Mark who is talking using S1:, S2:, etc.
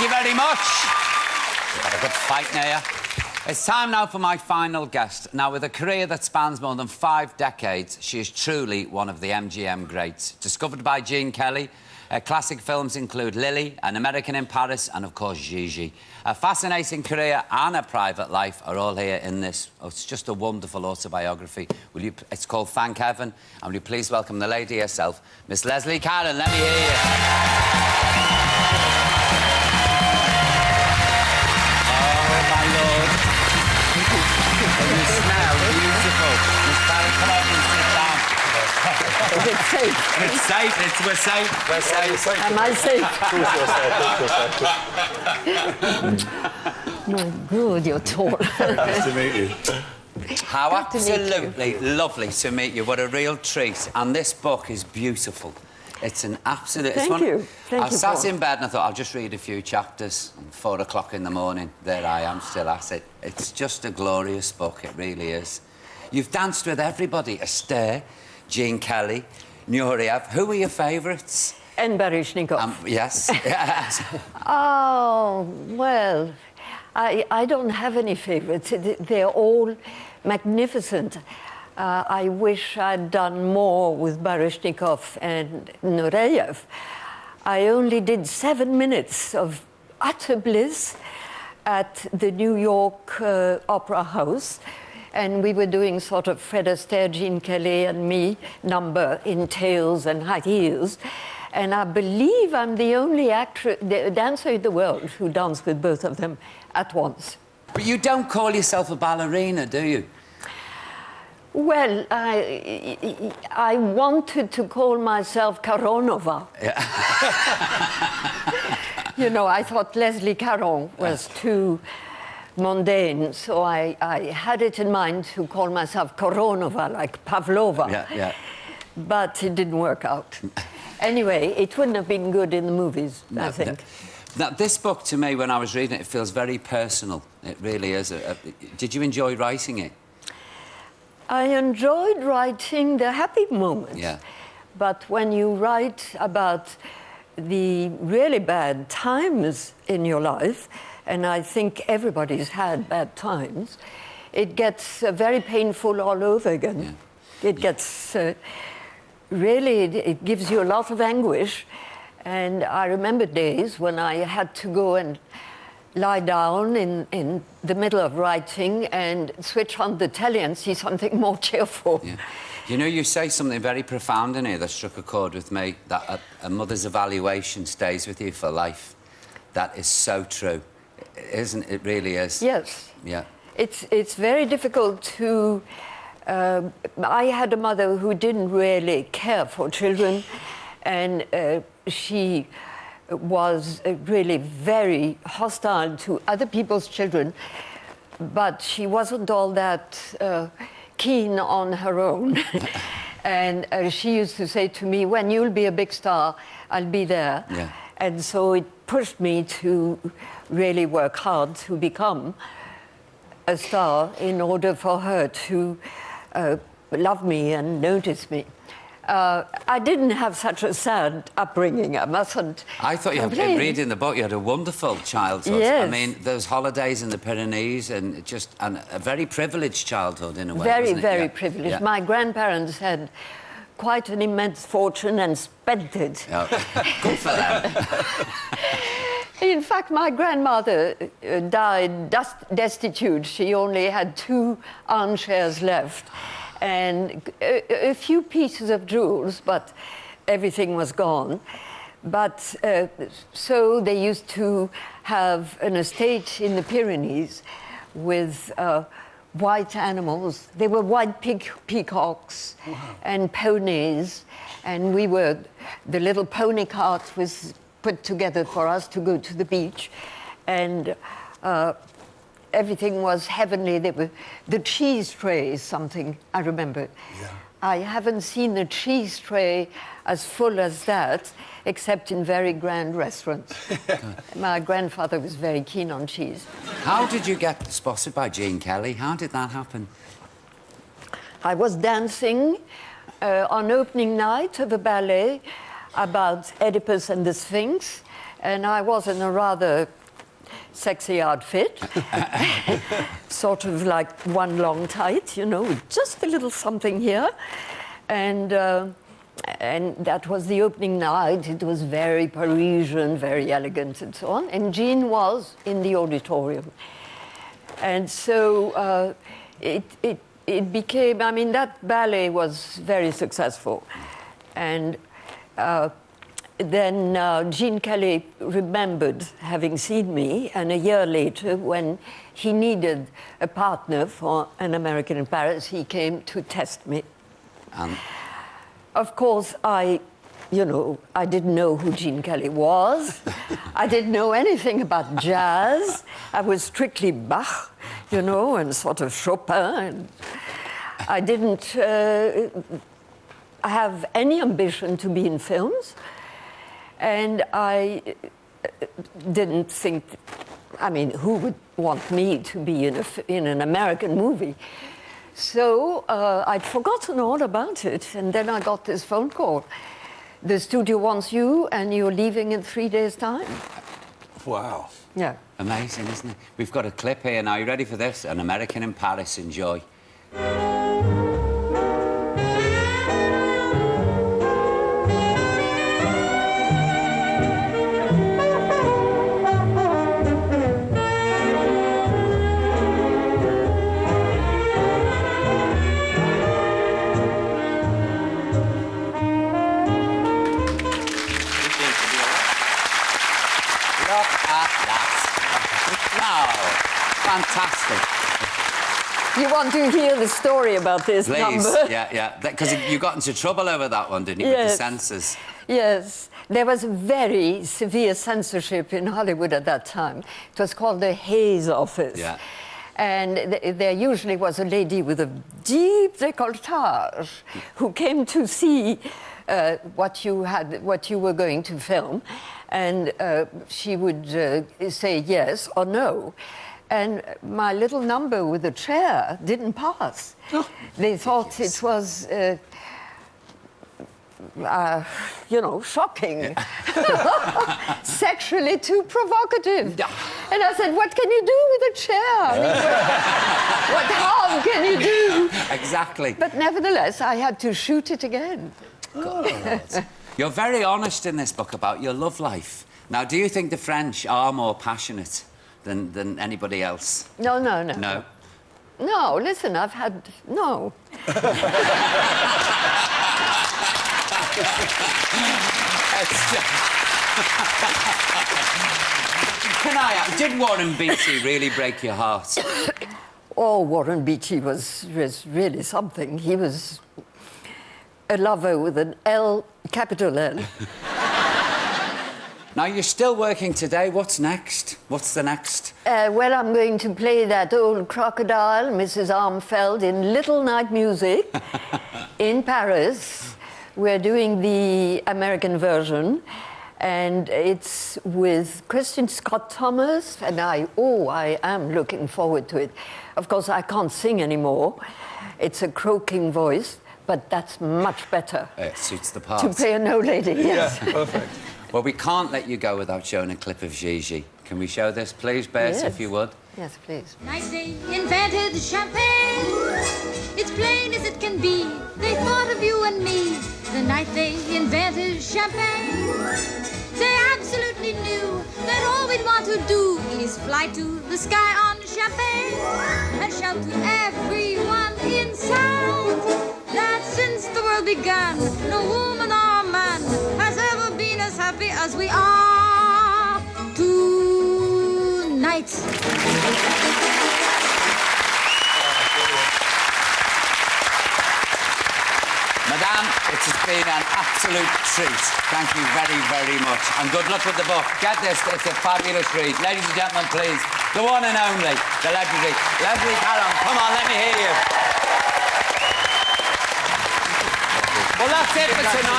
S1: you very much. Had a good fight now. It's time now for my final guest. Now, with a career that spans more than 5 decades, she is truly one of the MGM greats. Discovered by Gene Kelly, her classic films include Lily, An American in Paris, and, of course, Gigi. Her fascinating career and her private life are all here in this. Oh, it's just a wonderful autobiography. It's called Thank Heaven. And will you please welcome the lady herself, Miss Leslie Caron. Let me hear you. Oh, my Lord. You smell beautiful. Miss Caron, come on and sit down.
S2: Is it safe?
S1: It's safe. We're safe. We're safe.
S2: Am I safe? My God, you're tall.
S3: Nice to meet you.
S1: How absolutely lovely to meet you. What a real treat. And this book is beautiful. It's an absolute...
S2: Thank you.
S1: I sat in bed and I thought, I'll just read a few chapters. 4 o'clock in the morning, there I am, still at it. It's just a glorious book, it really is. You've danced with everybody. Astaire, Gene Kelly, Nureyev. Who were your favourites?
S2: And Baryshnikov.
S1: Yes.
S2: Oh, well, I don't have any favourites. They're all magnificent. I wish I'd done more with Baryshnikov and Nureyev. I only did 7 minutes of utter bliss at the New York Opera House, and we were doing sort of Fred Astaire, Gene Kelly and me number in tails and high heels. And I believe I'm the only dancer in the world who danced with both of them at once.
S1: But you don't call yourself a ballerina, do you?
S2: Well, I wanted to call myself Caronova.
S1: Yeah.
S2: You know, I thought Leslie Caron was too mundane, so I had it in mind to call myself Coronova, like Pavlova.
S1: Yeah.
S2: But it didn't work out. Anyway, it wouldn't have been good in the movies, I think.
S1: Now, this book, to me, when I was reading it, it feels very personal. It really is. Did you enjoy writing it?
S2: I enjoyed writing the happy moments.
S1: Yeah.
S2: But when you write about the really bad times in your life, and I think everybody's had bad times, it gets very painful all over again. Yeah. It gets... really, it gives you a lot of anguish. And I remember days when I had to go and lie down in the middle of writing and switch on the telly and see something more cheerful.
S1: Yeah. You know, you say something very profound in here that struck a chord with me, that a mother's evaluation stays with you for life. That is so true. Isn't it? It really is.
S2: Yes.
S1: Yeah.
S2: It's very difficult to... I had a mother who didn't really care for children, and she was really very hostile to other people's children, but she wasn't all that keen on her own. And she used to say to me, when you'll be a big star, I'll be there.
S1: Yeah.
S2: And so it pushed me to really work hard to become a star in order for her to love me and notice me. I didn't have such a sad upbringing, I mustn't.
S1: I thought you had, reading the book, you had a wonderful childhood.
S2: Yes.
S1: I mean, those holidays in the Pyrenees and a very privileged childhood in a way.
S2: Very,
S1: wasn't it?
S2: very
S1: Yeah.
S2: privileged.
S1: Yeah.
S2: My grandparents had quite an immense fortune and spent it.
S1: Oh. Good for them.
S2: In fact, my grandmother died destitute. She only had 2 armchairs left and a few pieces of jewels, but everything was gone. But so they used to have an estate in the Pyrenees with white animals. They were white peacocks. Wow. And ponies, and we were... The little pony cart was put together for us to go to the beach, and everything was heavenly. The cheese tray is something I remember. Yeah. I haven't seen a cheese tray as full as that, except in very grand restaurants. My grandfather was very keen on cheese.
S1: How did you get spotted by Gene Kelly? How did that happen?
S2: I was dancing on opening night of a ballet about Oedipus and the Sphinx, and I was in a rather sexy outfit, sort of like one long tight, you know, with just a little something here. And that was the opening night. It was very Parisian, very elegant and so on. And Jean was in the auditorium. And so it became, I mean, that ballet was very successful. And then Gene Kelly remembered having seen me, and a year later, when he needed a partner for An American in Paris, he came to test me. Of course, I didn't know who Gene Kelly was. I didn't know anything about jazz. I was strictly Bach, you know, and sort of Chopin. And I didn't have any ambition to be in films. And I didn't think, I mean, who would want me to be in an American movie? So I'd forgotten all about it, and then I got this phone call. The studio wants you, and you're leaving in 3 days' time.
S3: Wow.
S2: Yeah.
S1: Amazing, isn't it? We've got a clip here now. Are you ready for this? An American in Paris. Enjoy. Fantastic.
S2: You want to hear the story about this
S1: Please.
S2: number?
S1: Yeah. Because you got into trouble over that one, didn't you,
S2: Yes.
S1: with the censors?
S2: Yes. There was very severe censorship in Hollywood at that time. It was called the Haye's office.
S1: Yeah.
S2: And there usually was a lady with a deep décolletage who came to see what you were going to film, and she would say yes or no. And my little number with the chair didn't pass.
S1: Oh,
S2: they thought it was, shocking. Yeah. Sexually too provocative.
S1: Yeah.
S2: And I said, what can you do with a chair? I mean, what harm can you do?
S1: Exactly.
S2: But nevertheless, I had to shoot it again.
S1: God. You're very honest in this book about your love life. Now, do you think the French are more passionate than anybody else?
S2: No.
S1: No?
S2: No, listen, I've had... No.
S1: Did Warren Beatty really break your heart?
S2: Oh, Warren Beatty was really something. He was a lover with an L, capital L.
S1: Now, you're still working today. What's next? What's the next?
S2: Well, I'm going to play that old crocodile, Mrs. Armfeld, in Little Night Music in Paris. We're doing the American version, and it's with Christian Scott Thomas, and I am looking forward to it. Of course, I can't sing anymore. It's a croaking voice, but that's much better.
S1: It suits the part.
S2: To play an old lady, yes.
S3: Yeah, perfect.
S1: Well, we can't let you go without showing a clip of Gigi. Can we show this, please, Bess,
S2: Yes.
S1: if you would?
S2: Yes, please.
S4: Night they invented champagne. It's plain as it can be. They thought of you and me. The night they invented champagne. They absolutely knew that all we'd want to do is fly to the sky on champagne and shout to everyone in sound that since the world began, no woman or man has ever been as happy as we are tonight.
S1: Madame, it has been an absolute treat. Thank you very, very much. And good luck with the book. Get this, it's a fabulous read. Ladies and gentlemen, please, the one and only, the legendary Leslie Caron. Come on, let me hear you. Well, that's it for tonight.